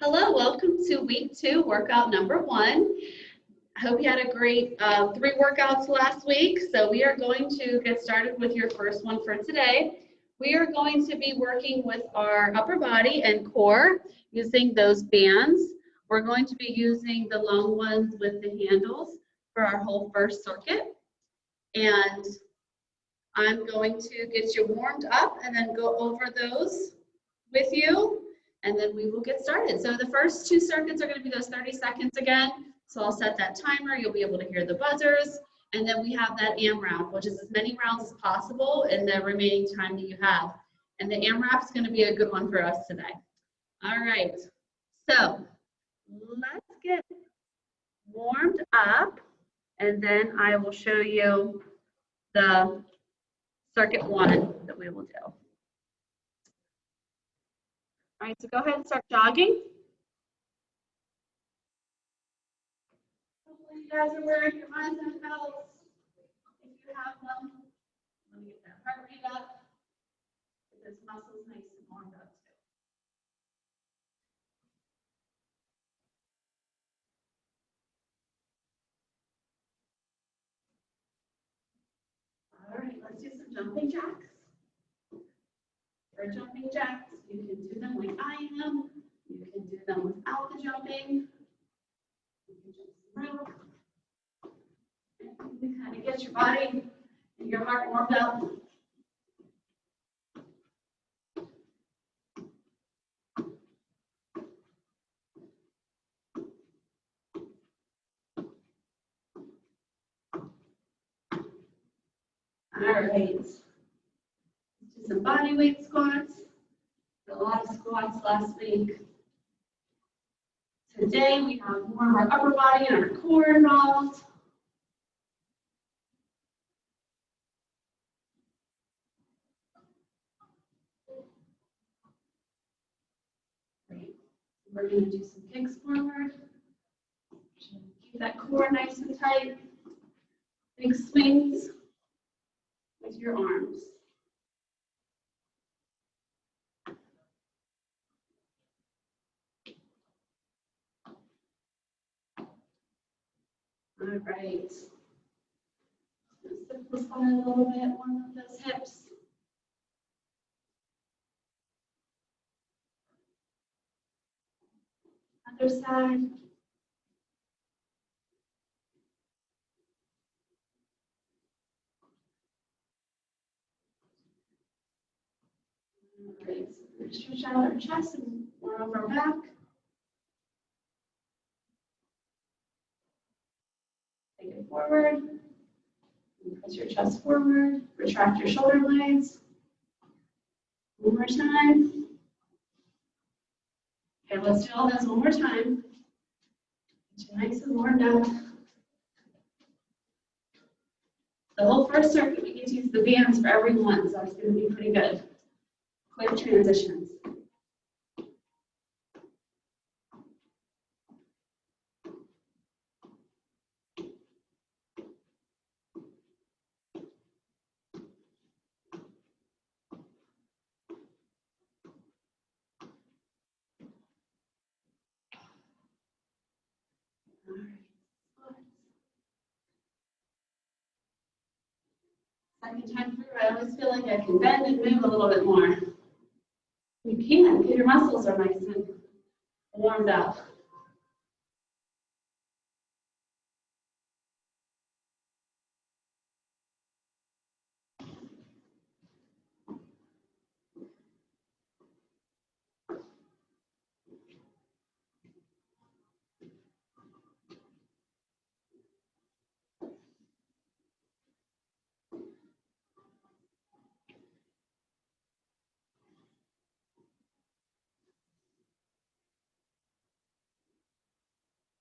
Hello, welcome to week 2, workout number 1. I hope you had a great 3 workouts last week. So we are going to get started with your first one for today. We are going to be working with our upper body and core using those bands. We're going to be using the long ones with the handles for our whole first circuit. And I'm going to get you warmed up and then go over those with you. And then we will get started. So the first 2 circuits are going to be those 30 seconds again. So I'll set that timer. You'll be able to hear the buzzers. And then we have that AMRAP, which is as many rounds as possible in the remaining time that you have. And the AMRAP is going to be a good one for us today. All right. So let's get warmed up. And then I will show you the circuit 1 that we will do. All right, so go ahead and start jogging. Hopefully you guys are wearing your mindset belts. If you have them, let me get that heart rate up. Get those muscles nice and warmed up too. All right, let's do some jumping jacks. For jumping jacks, you can do them like I am. You can do them without the jumping. You can jump some rope. And you kind of get your body and your heart warmed up. All right. Let's do some body weight squats. Did a lot of squats last week. Today we have more of our upper body and our core involved. Great. We're going to do some kicks forward. Keep that core nice and tight. Big swings with your arms. All right. Simplify a little bit, warm up those hips. Other side. All right, so we're going to stretch out our chest and warm up our back. Take it forward. Press your chest forward. Retract your shoulder blades. One more time. Okay, let's do all those one more time. Get you nice and warmed up. The whole first circuit, we get to use the bands for every one, so it's going to be pretty good. Quick transitions. All right. Second time through, I always feel like I can bend and move a little bit more. You can, because your muscles are nice and warmed up.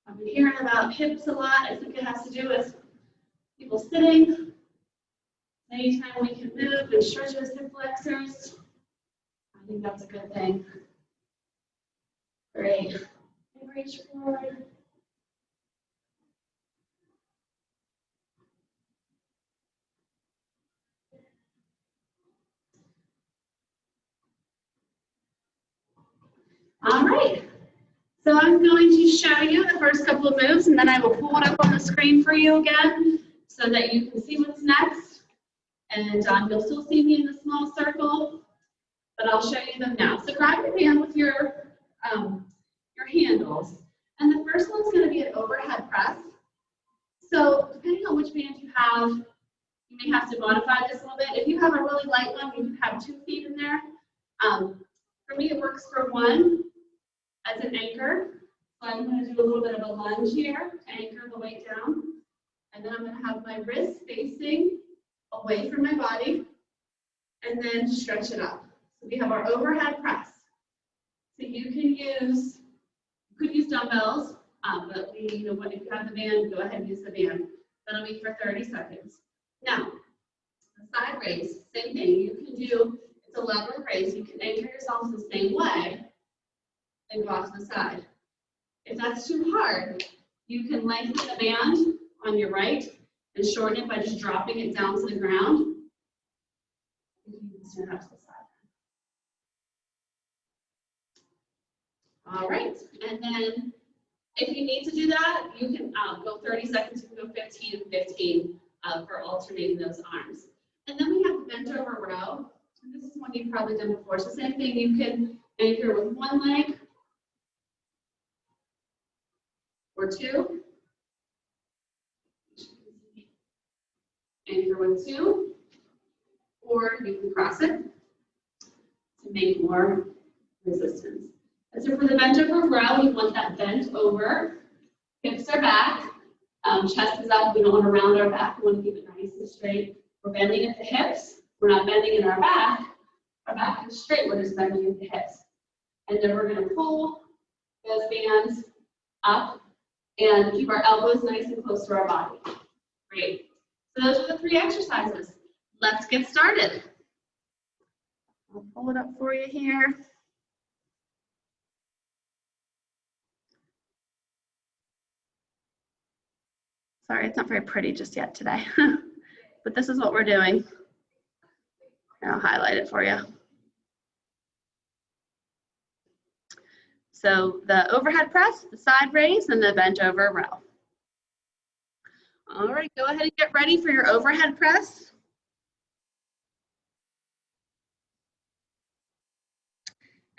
I've been hearing about hips a lot. I think it has to do with people sitting. Anytime we can move and stretch those hip flexors, I think that's a good thing. Great. Reach forward. All right. So I'm going to show you the first couple of moves, and then I will pull it up on the screen for you again so that you can see what's next. And you'll still see me in the small circle, but I'll show you them now. So grab your band with your handles. And the first one's going to be an overhead press. So depending on which band you have, you may have to modify this a little bit. If you have a really light one, you can have 2 feet in there. For me, it works for 1 as an anchor. So I'm going to do a little bit of a lunge here to anchor the weight down. And then I'm going to have my wrist facing away from my body and then stretch it up. So we have our overhead press. So you could use dumbbells, but if you have the band, go ahead and use the band. That'll be for 30 seconds. Now, the side raise, same thing. You can do, it's a lateral raise. You can anchor yourself the same way and go off to the side. If that's too hard, you can lengthen the band on your right and shorten it by just dropping it down to the ground. You can stand up to the side. All right, and then if you need to do that, you can go 30 seconds, you can go 15 and 15 for alternating those arms. And then we have the bent over row. And this is one you've probably done before. So same thing, you can anchor with 1 leg or 2. Anchor with 2, or you can cross it to make more resistance. And so for the bent over row, we want that bent over. Hips are back, chest is up. We don't want to round our back. We want to keep it nice and straight. We're bending at the hips. We're not bending in our back. Our back is straight. We're just bending at the hips. And then we're going to pull those bands up and keep our elbows nice and close to our body. Great. So those are the 3 exercises. Let's get started. I'll pull it up for you here. Sorry, it's not very pretty just yet today, but this is what we're doing. And I'll highlight it for you. So the overhead press, the side raise, and the bent over row. All right, go ahead and get ready for your overhead press.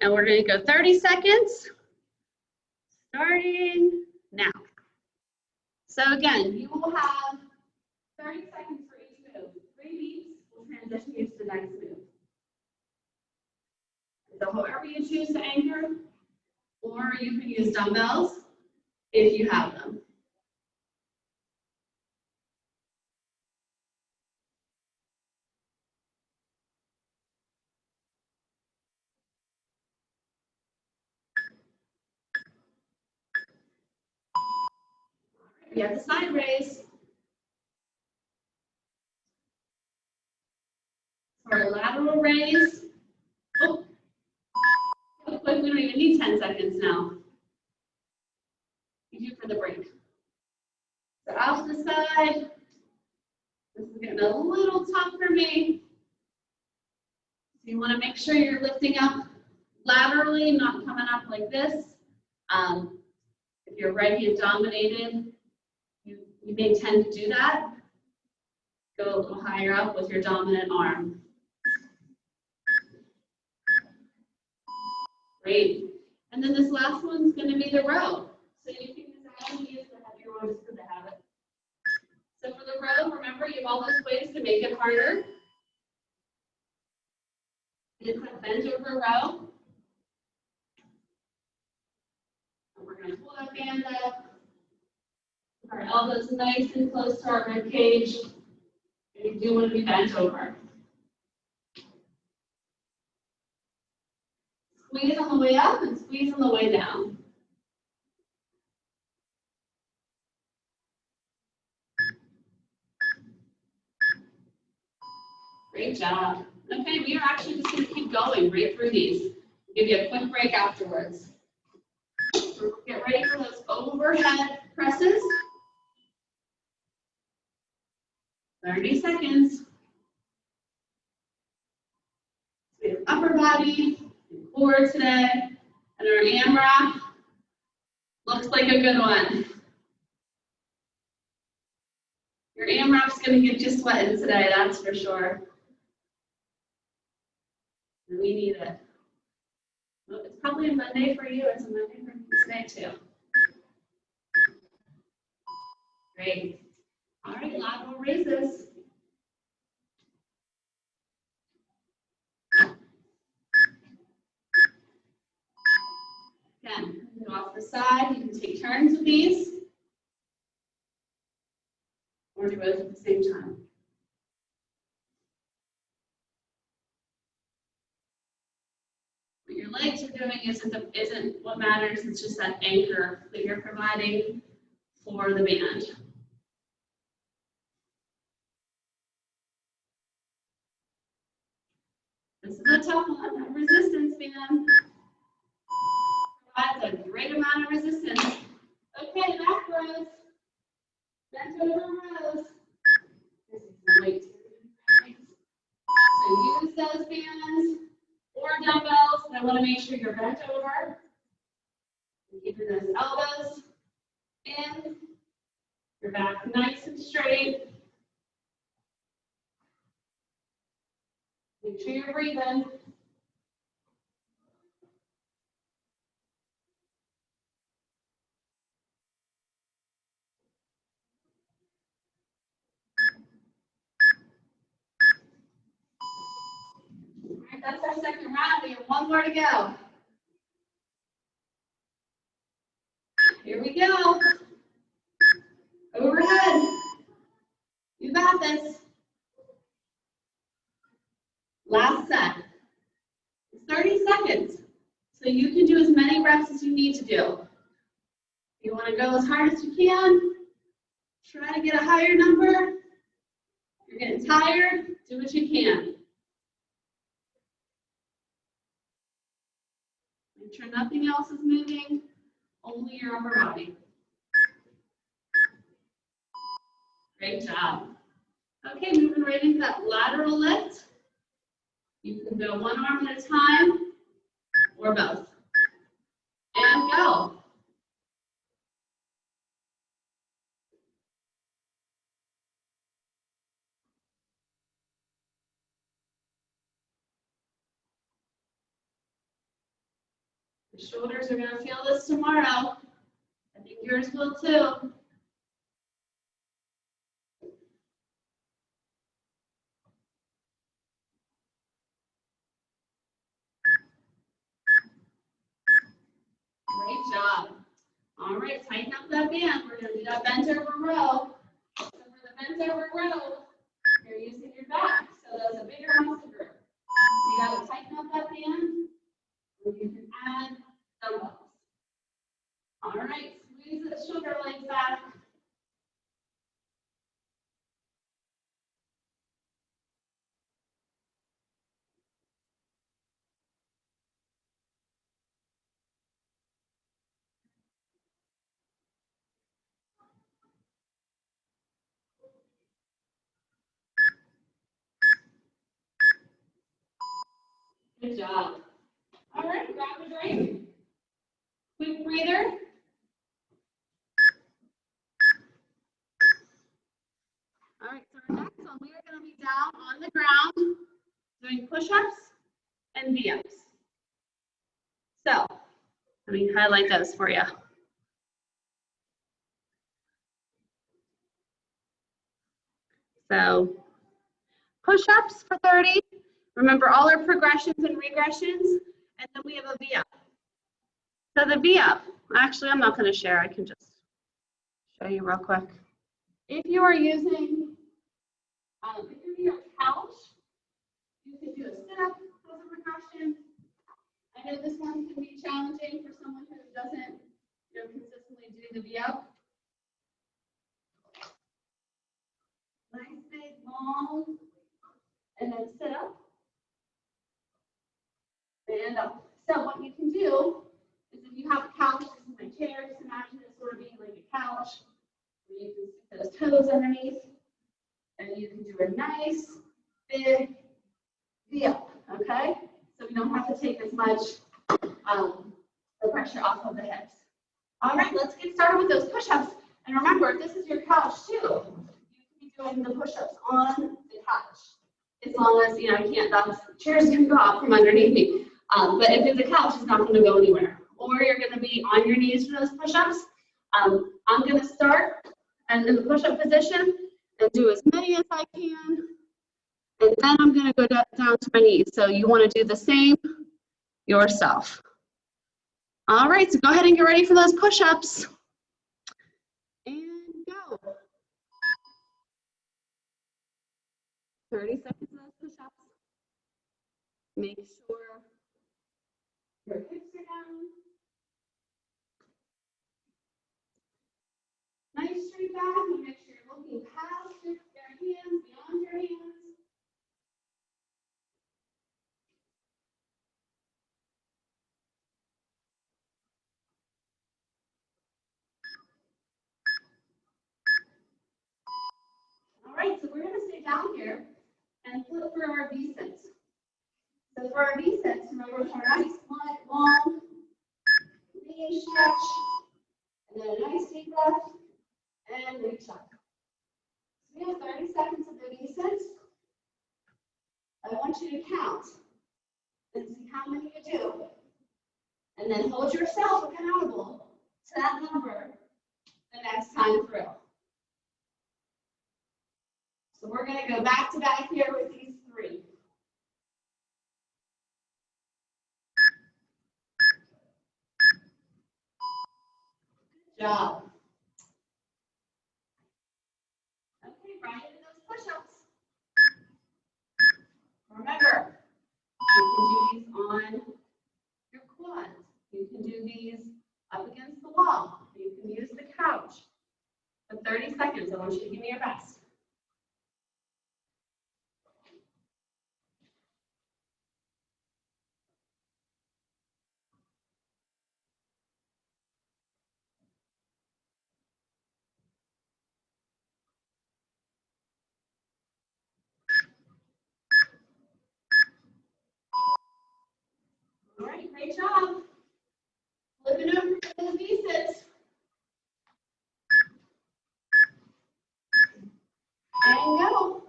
And we're going to go 30 seconds, starting now. So again, you will have 30 seconds for each move. 3 beats will transition you to the next move. So however you choose to anchor, or you can use dumbbells if you have them. We have the side raise. For a lateral raise. Oh, quick, we don't even need 10 seconds now. You do for the break. So out to the side. This is getting a little tough for me. So you want to make sure you're lifting up laterally, not coming up like this. If you're right hand dominated, you may tend to do that. Go a little higher up with your dominant arm. Great. And then this last one's going to be the row. So you can use the heavier one just for the habit. So for the row, remember you have all those ways to make it harder. It's a bent over row. And we're going to pull that band up. Our elbows nice and close to our rib cage. And you do want to be bent over. Squeeze on the way up and squeeze on the way down. Great job. Okay, we are actually just going to keep going right through these. Give you a quick break afterwards. So get ready for those overhead presses. 30 seconds. So we have upper body, and core today, and our AMRAP. Looks like a good one. Your AMRAP's going to get you sweating today, that's for sure. We need it. Well, it's probably a Monday for you. It's a Monday for me today, too. Great. All right, lateral raises. Again, go off the side. You can take turns with these, or do both at the same time. What your legs are doing isn't what matters. It's just that anchor that you're providing for the band. This is a tough one. That resistance band provides a great amount of resistance. Okay, back rows. Bent over rows. This is the weight. So use those bands or dumbbells. And I want to make sure you're bent over. And keeping those elbows in. Your back nice and straight. Make sure you're breathing. All right, that's our second round. We have one more to go. Here we go. Overhead. You got this. Last set. 30 seconds. So you can do as many reps as you need to do. You want to go as hard as you can. Try to get a higher number. You're getting tired. Do what you can. Make sure nothing else is moving. Only your upper body. Great job. Okay, moving right into that lateral lift. You can go one arm at a time or both. And go. The shoulders are going to feel this tomorrow. I think yours will too. Great job. All right, tighten up that band. We're going to do that bent over row. So for the bent over row, you're using your back. So that's a bigger muscle group. So you got to tighten up that band, or you can add dumbbells. All right, squeeze the shoulder blades back. Good job. All right, grab a drink. Quick breather. All right, so our next one, we are going to be down on the ground doing push-ups and V-ups. So, let me highlight those for you. So, push-ups for 30. Remember all our progressions and regressions, and then we have a V-up. So the V-up, actually I'm not going to share, I can just show you real quick. If you are using, if you're using a couch, you can do a sit-up as a progression. I know this one can be challenging for someone who doesn't consistently do the V-up. Nice, big, long, and then sit up. And up. So what you can do is if you have a couch, this is my chair, just imagine it sort of being like a couch, where you can stick those toes underneath, and you can do a nice, big V-up, okay? So we don't have to take as much the pressure off of the hips. All right, let's get started with those push-ups. And remember, if this is your couch too, you can be doing the push-ups on the couch. As long as, you know, you can't, the chair's gonna go out from underneath me. But if it's a couch, it's not gonna go anywhere. Or you're gonna be on your knees for those push-ups. I'm gonna start and in the push-up position and do as many as I can. And then I'm gonna go down to my knees. So you wanna do the same yourself. All right, so go ahead and get ready for those push-ups. And go. 30 seconds of those push-ups. Make sure your hips are down. Nice straight back, and make sure you're looking past your hands, beyond your hands. All right, so we're going to stay down here and flip for our V-sits. So for our V-sits, remember our nice long knee stretch, and then a nice deep breath, and reach up. So we have 30 seconds of the V-sits. I want you to count and see how many you do. And then hold yourself accountable to that number the next time through. So we're going to go back to back here with these 3. Good job. Okay, right into those push-ups. Remember, you can do these on your quads. You can do these up against the wall. You can use the couch. For 30 seconds, I want you to give me your best. All right, great job. Flipping over to the V-sits. And go.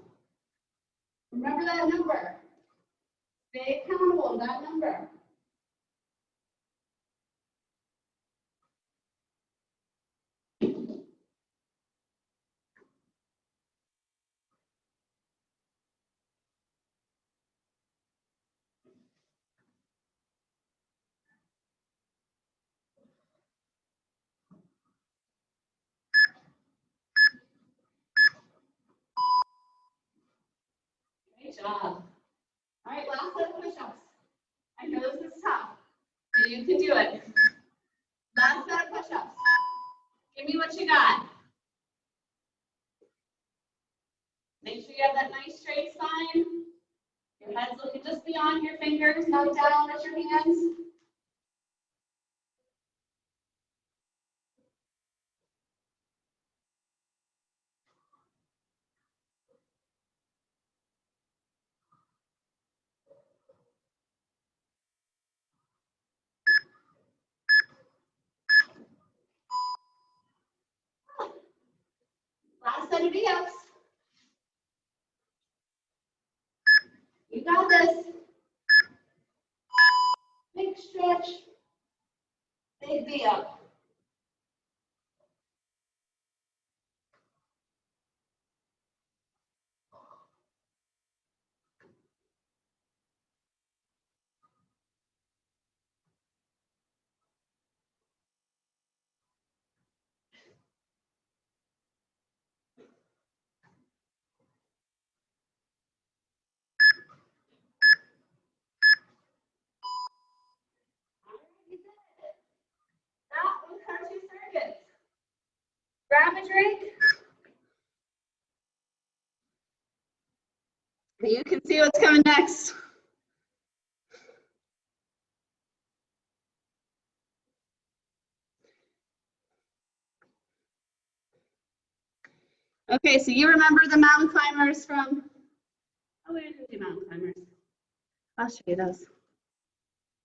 Remember that number. Stay accountable to that number. Great job. All right, last set of push-ups. I know this is tough, but you can do it. Last set of push-ups. Give me what you got. Make sure you have that nice straight spine. Your head's looking just beyond your fingers, not down at your hands. Last set of V-ups. You got this. Big stretch. Big V-up. That was our 2 circuits. Grab a drink. You can see what's coming next. Okay, so you remember the mountain climbers from, oh, we didn't do mountain climbers. I'll show you those.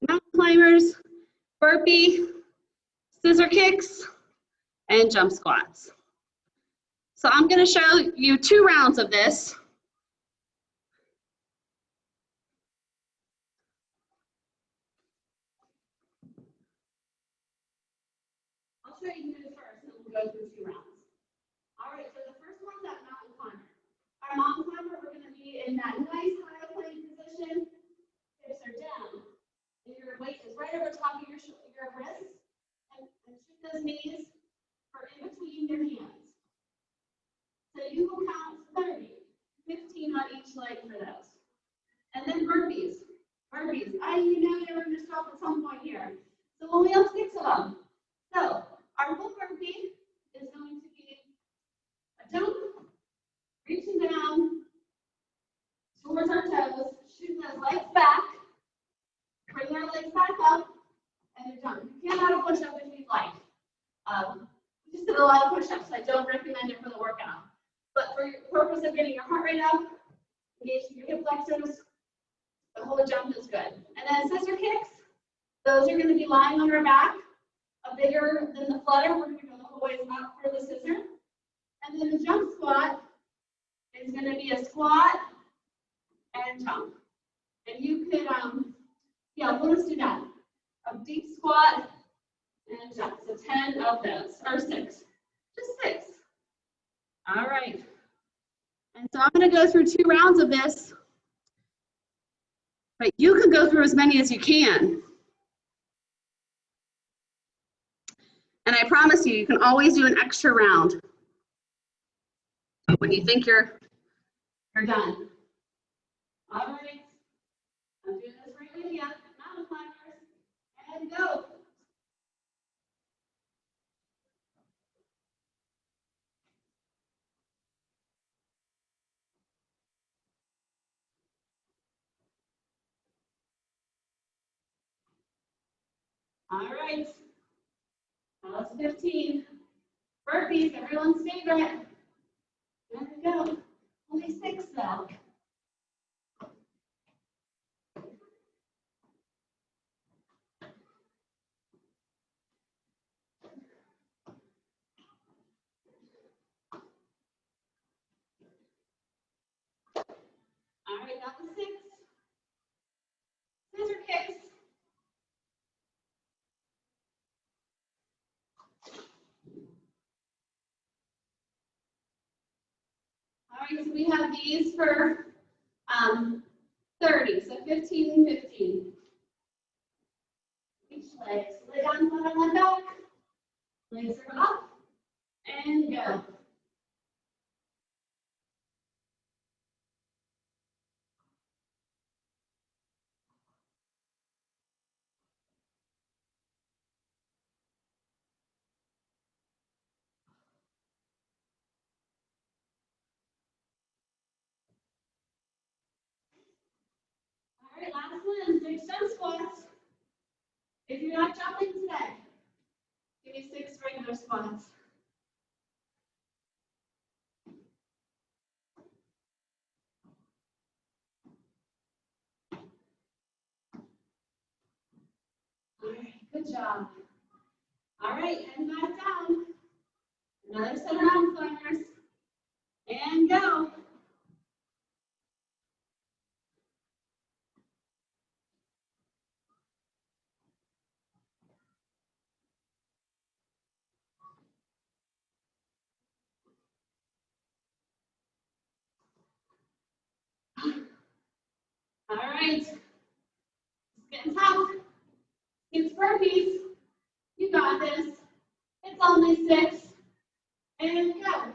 Mountain climbers, burpee, scissor kicks, and jump squats. So I'm going to show you 2 rounds of this. I'll show you this first, and we'll go through 2 rounds. All right, so the first one's that mountain climber. Our mountain climber, we're going to be in that nice high plank position. Hips are down. And your weight is right over top of your wrists. And shoot those knees for in between your hands. So you will count 30, 15 on each leg for those. And then burpees. Burpees. You know you're going to stop at some point here. So we'll only have 6 of them. So our full burpee is going to be a jump, reaching down towards our toes, shoot those legs back, bring our legs back up, and you're done. You can add a push-up if you'd like. We just did a lot of push-ups, so I don't recommend it for the workout. But for your purpose of getting your heart rate up, engaging your hip flexors, the whole jump is good. And then scissor kicks, those are going to be lying on our back, bigger than the flutter. We're going to go the whole way up for the scissor. And then the jump squat is going to be a squat and jump. And you could, let's do that. A deep squat and jump. So 10 of those, or 6. Just 6. All right. And so I'm going to go through 2 rounds of this. But you can go through as many as you can. And I promise you, you can always do an extra round when you think you're done. All right. I'm doing this right with you. Mountain climbers. And go. All right. Now that's 15. Burpees, everyone's favorite. There we go. Only 6 though. All right, that was 6. Scissor kicks. All right, so we have these for 30, so 15 and 15. Each leg. So lay down, flat on that back. Legs are up and go. All right, last one, 6 jump squats. If you're not jumping today, give me 6 regular squats. All right, good job. All right, and back down. Another set of mountain climbers. And go. All right. It's getting tough. It's burpees. You got this. It's only 6. And go.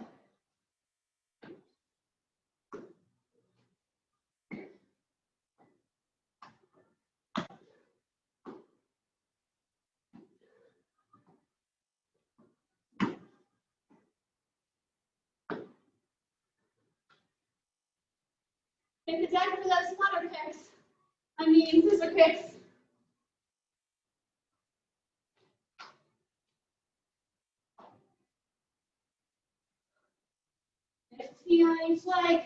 Hit the deck for those flutter kicks. Scissor kicks. On each leg.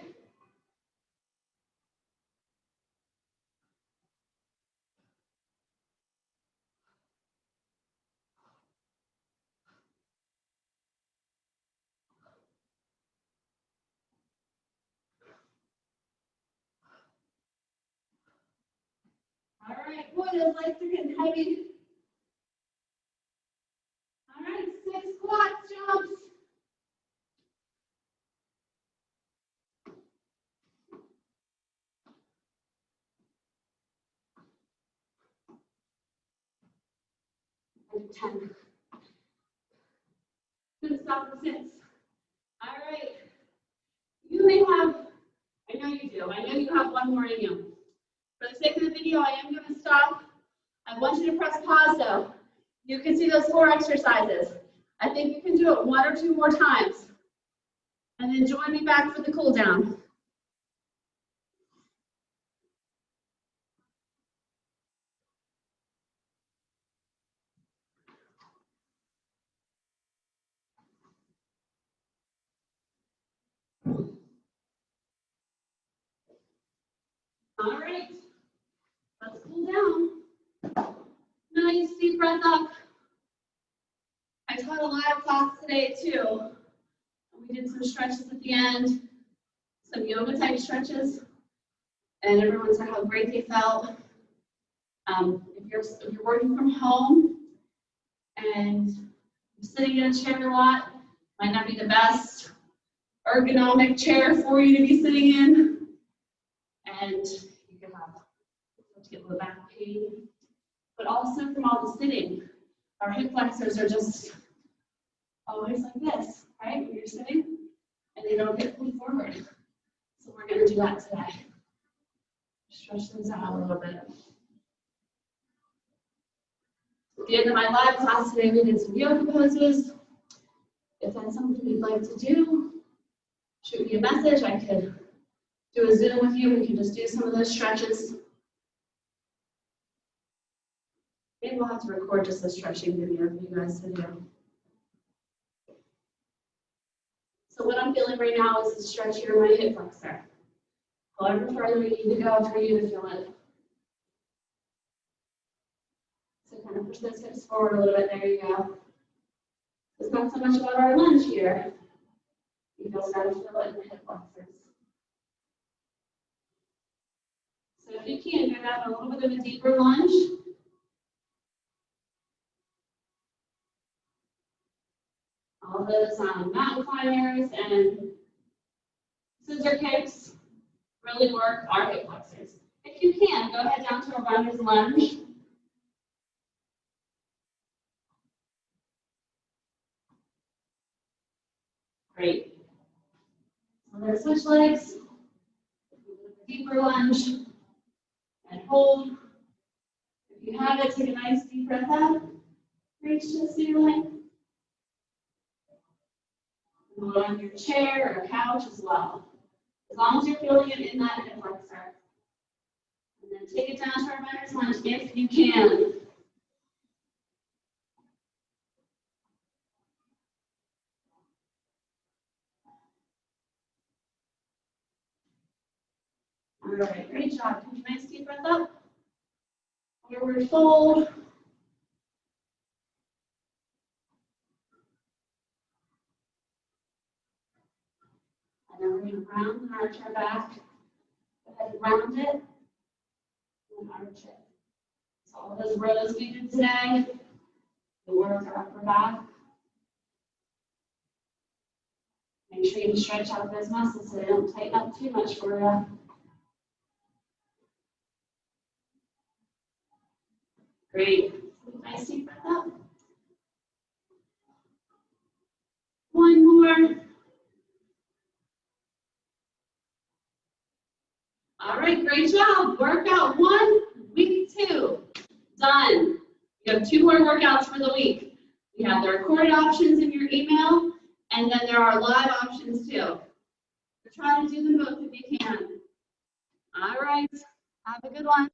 right, boy, those legs are getting heavy. All right, 6 squats, jumps. And 10. Good, stop for 6. All right. You may have, I know you do, I know you have one more in you. For the sake of the video, I am going to stop. I want you to press pause though. You can see those 4 exercises. I think you can do it 1 or 2 more times. And then join me back for the cool down. All right, let's cool down. Nice deep breath up. I taught a live class today too. We did some stretches at the end, some yoga type stretches, and everyone said how great they felt. If you're working from home and you're sitting in a chair a lot, might not be the best ergonomic chair for you to be sitting in, and you can get low back pain, but also from all the sitting. Our hip flexors are just always like this, right? When you're sitting, and they don't get pulled forward. So we're going to do that today. Stretch those out a little bit. At the end of my live class today, we did some yoga poses. If that's something you'd like to do, shoot me a message. I could do a Zoom with you. We can just do some of those stretches. Maybe we'll have to record just a stretching video for you guys to do. So what I'm feeling right now is a stretch here in my hip flexor. However further we need to go for you to feel it. So kind of push those hips forward a little bit. There you go. It's not so much about our lunge here. You just got to feel it in the hip flexors. So if you can, go down a little bit of a deeper lunge. All those mountain climbers and scissor kicks really work our hip flexors. If you can, go ahead down to a runner's lunge. Great. So there's switch legs, deeper lunge, and hold. If you have it, take a nice deep breath out. Reach to the ceiling. Hold on your chair or couch as well. As long as you're feeling it in that hip flexor. And then take it down to our runner's lunge if you can. All right, great job. Take a nice deep breath up. Forward fold. And then we're going to round and arch our back. Go ahead and round it and arch it. So all those rows we did today, the work our upper back. Make sure you stretch out those muscles so they don't tighten up too much for you. Great. Nice deep breath up. One more. All right, great job. Workout 1, week 2. Done. You have 2 more workouts for the week. We have the recorded options in your email, and then there are live options too. So try to do them both if you can. All right, have a good one.